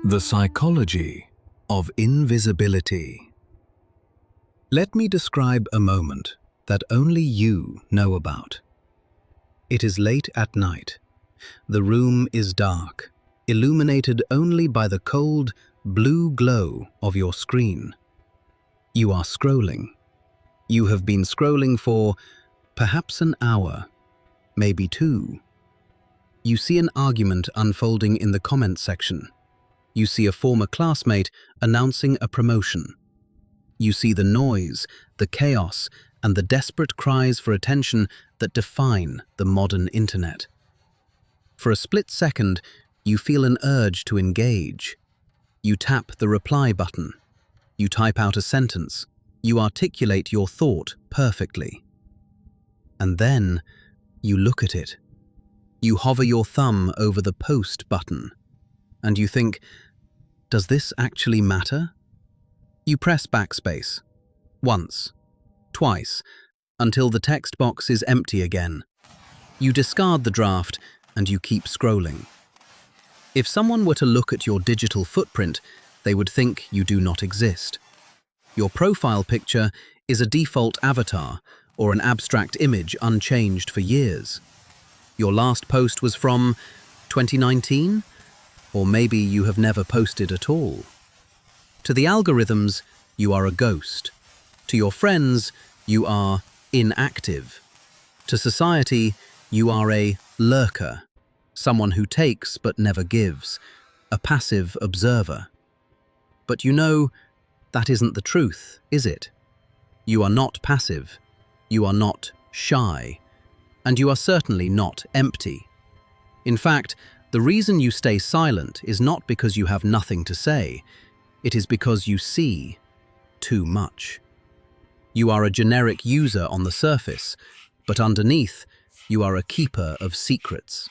The psychology of invisibility. Let me describe a moment that only you know about. It is late at night. The room is dark, illuminated only by the cold, blue glow of your screen. You are scrolling. You have been scrolling for perhaps an hour, maybe two. You see an argument unfolding in the comment section. You see a former classmate announcing a promotion. You see the noise, the chaos, and the desperate cries for attention that define the modern internet. For a split second, you feel an urge to engage. You tap the reply button. You type out a sentence. You articulate your thought perfectly. And then you look at it. You hover your thumb over the post button. And you think, does this actually matter? You press backspace. Once, twice, until the text box is empty again. You discard the draft and you keep scrolling. If someone were to look at your digital footprint, they would think you do not exist. Your profile picture is a default avatar or an abstract image unchanged for years. Your last post was from 2019? Or maybe you have never posted at all. To the algorithms, you are a ghost. To your friends, you are inactive. To society, you are a lurker, someone who takes but never gives, a passive observer. But you know, that isn't the truth, is it? You are not passive, you are not shy, and you are certainly not empty. In fact, the reason you stay silent is not because you have nothing to say, it is because you see too much. You are a generic user on the surface, but underneath, you are a keeper of secrets.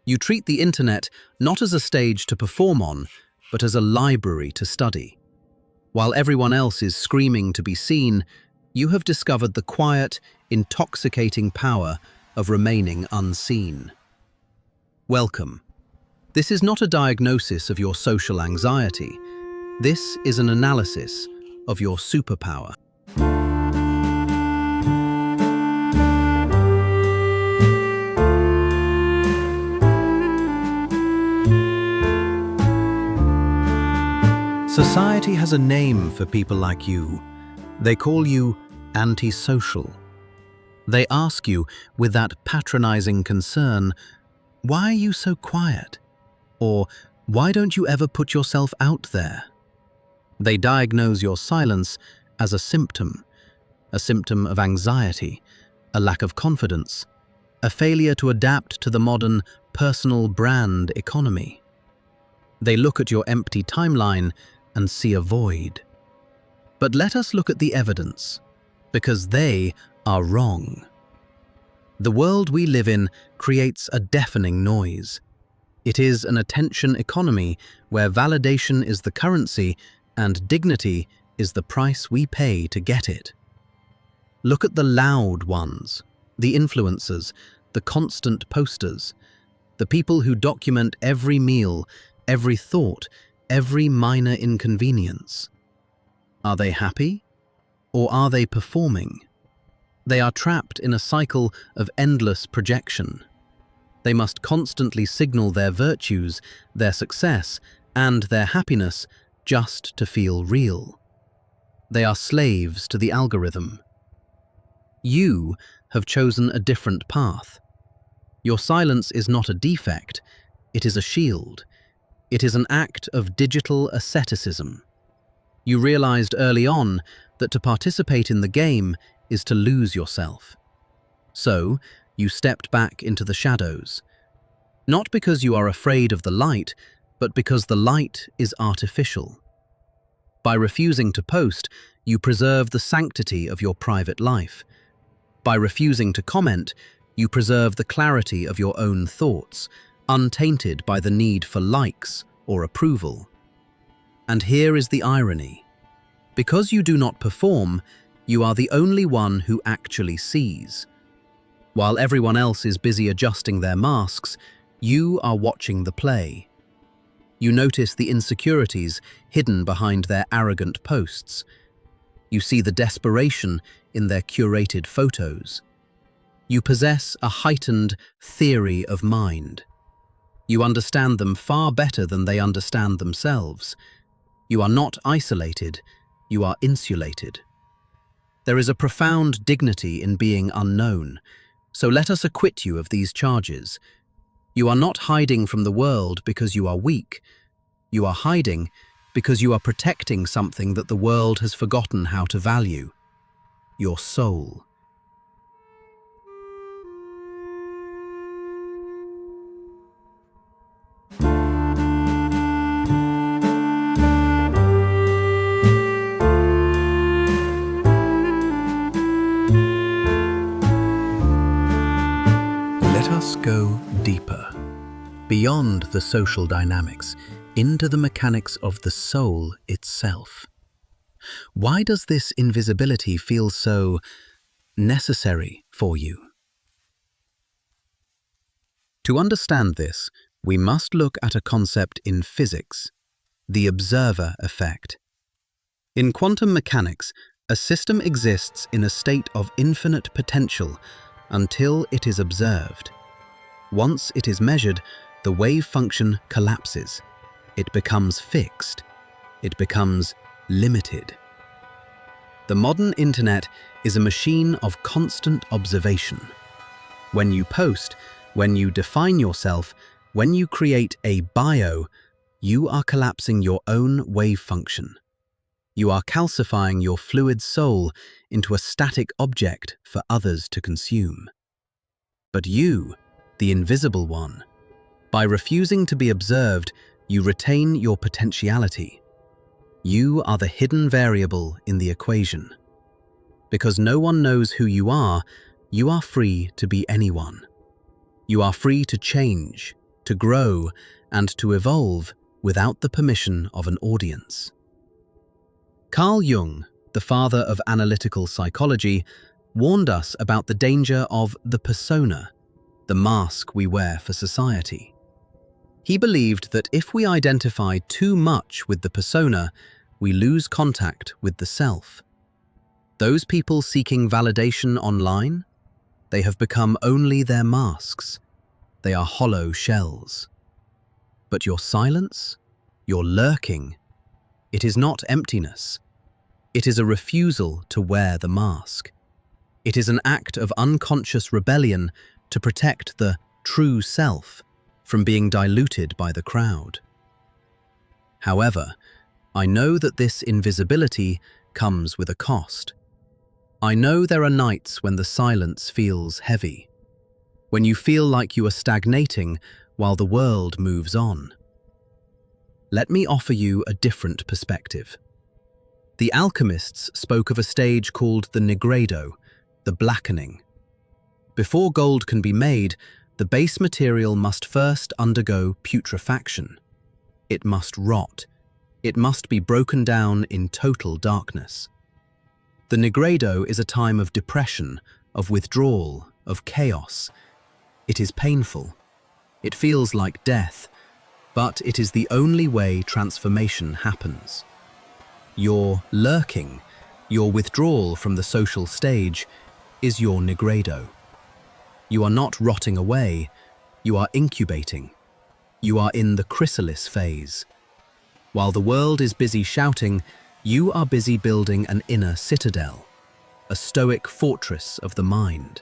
You treat the internet not as a stage to perform on, but as a library to study. While everyone else is screaming to be seen, you have discovered the quiet, intoxicating power of remaining unseen. Welcome. This is not a diagnosis of your social anxiety. This is an analysis of your superpower. Society has a name for people like you. They call you antisocial. They ask you, with that patronizing concern, why are you so quiet? Or why don't you ever put yourself out there? They diagnose your silence as a symptom of anxiety, a lack of confidence, a failure to adapt to the modern personal brand economy. They look at your empty timeline and see a void. But let us look at the evidence, because they are wrong. The world we live in creates a deafening noise. It is an attention economy where validation is the currency and dignity is the price we pay to get it. Look at the loud ones, the influencers, the constant posters, the people who document every meal, every thought, every minor inconvenience. Are they happy? Or are they performing? They are trapped in a cycle of endless projection. They must constantly signal their virtues, their success, and their happiness just to feel real. They are slaves to the algorithm. You have chosen a different path. Your silence is not a defect, it is a shield. It is an act of digital asceticism. You realized early on that to participate in the game is to lose yourself. So, you stepped back into the shadows. Not because you are afraid of the light, but because the light is artificial. By refusing to post, you preserve the sanctity of your private life. By refusing to comment, you preserve the clarity of your own thoughts, untainted by the need for likes or approval. And here is the irony. Because you do not perform, you are the only one who actually sees. While everyone else is busy adjusting their masks, you are watching the play. You notice the insecurities hidden behind their arrogant posts. You see the desperation in their curated photos. You possess a heightened theory of mind. You understand them far better than they understand themselves. You are not isolated, you are insulated. There is a profound dignity in being unknown, so let us acquit you of these charges. You are not hiding from the world because you are weak. You are hiding because you are protecting something that the world has forgotten how to value: your soul. Let us go deeper, beyond the social dynamics, into the mechanics of the soul itself. Why does this invisibility feel so necessary for you? To understand this, we must look at a concept in physics: the observer effect. In quantum mechanics, a system exists in a state of infinite potential until it is observed. Once it is measured, the wave function collapses. It becomes fixed. It becomes limited. The modern internet is a machine of constant observation. When you post, when you define yourself, when you create a bio, you are collapsing your own wave function. You are calcifying your fluid soul into a static object for others to consume. But you, the invisible one, by refusing to be observed, you retain your potentiality. You are the hidden variable in the equation. Because no one knows who you are free to be anyone. You are free to change, to grow, and to evolve without the permission of an audience. Carl Jung, the father of analytical psychology, warned us about the danger of the persona, the mask we wear for society. He believed that if we identify too much with the persona, we lose contact with the self. Those people seeking validation online, they have become only their masks. They are hollow shells. But your silence, your lurking, it is not emptiness. It is a refusal to wear the mask. It is an act of unconscious rebellion to protect the true self from being diluted by the crowd. However, I know that this invisibility comes with a cost. I know there are nights when the silence feels heavy, when you feel like you are stagnating while the world moves on. Let me offer you a different perspective. The alchemists spoke of a stage called the nigredo, the blackening. Before gold can be made, the base material must first undergo putrefaction. It must rot. It must be broken down in total darkness. The nigredo is a time of depression, of withdrawal, of chaos. It is painful. It feels like death, but it is the only way transformation happens. Your lurking, your withdrawal from the social stage, is your nigredo. You are not rotting away, you are incubating. You are in the chrysalis phase. While the world is busy shouting, you are busy building an inner citadel, a stoic fortress of the mind.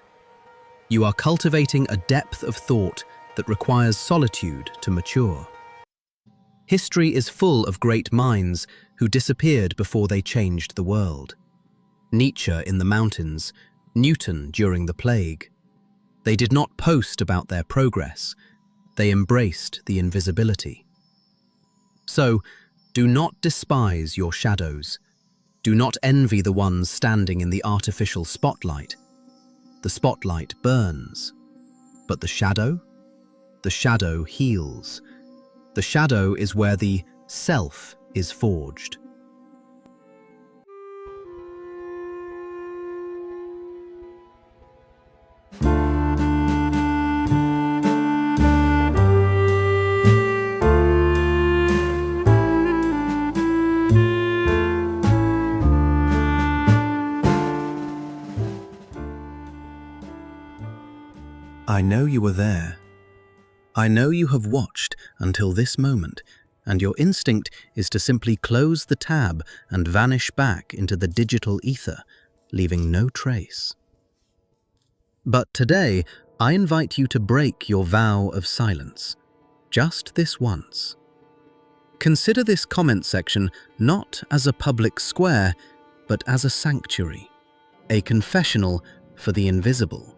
You are cultivating a depth of thought that requires solitude to mature. History is full of great minds who disappeared before they changed the world. Nietzsche in the mountains, Newton during the plague. They did not post about their progress. They embraced the invisibility. So, do not despise your shadows. Do not envy the ones standing in the artificial spotlight. The spotlight burns. But the shadow heals. The shadow is where the self is forged. I know you were there. I know you have watched until this moment, and your instinct is to simply close the tab and vanish back into the digital ether, leaving no trace. But today, I invite you to break your vow of silence, just this once. Consider this comment section not as a public square, but as a sanctuary, a confessional for the invisible.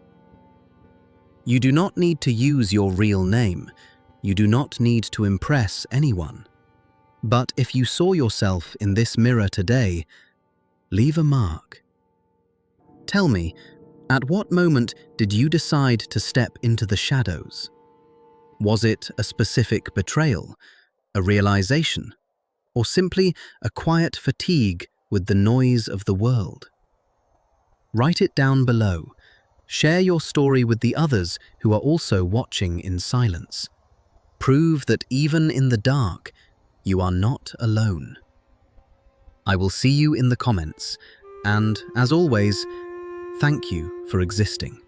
You do not need to use your real name. You do not need to impress anyone. But if you saw yourself in this mirror today, leave a mark. Tell me, at what moment did you decide to step into the shadows? Was it a specific betrayal, a realization, or simply a quiet fatigue with the noise of the world? Write it down below. Share your story with the others who are also watching in silence. Prove that even in the dark, you are not alone. I will see you in the comments, and as always, thank you for existing.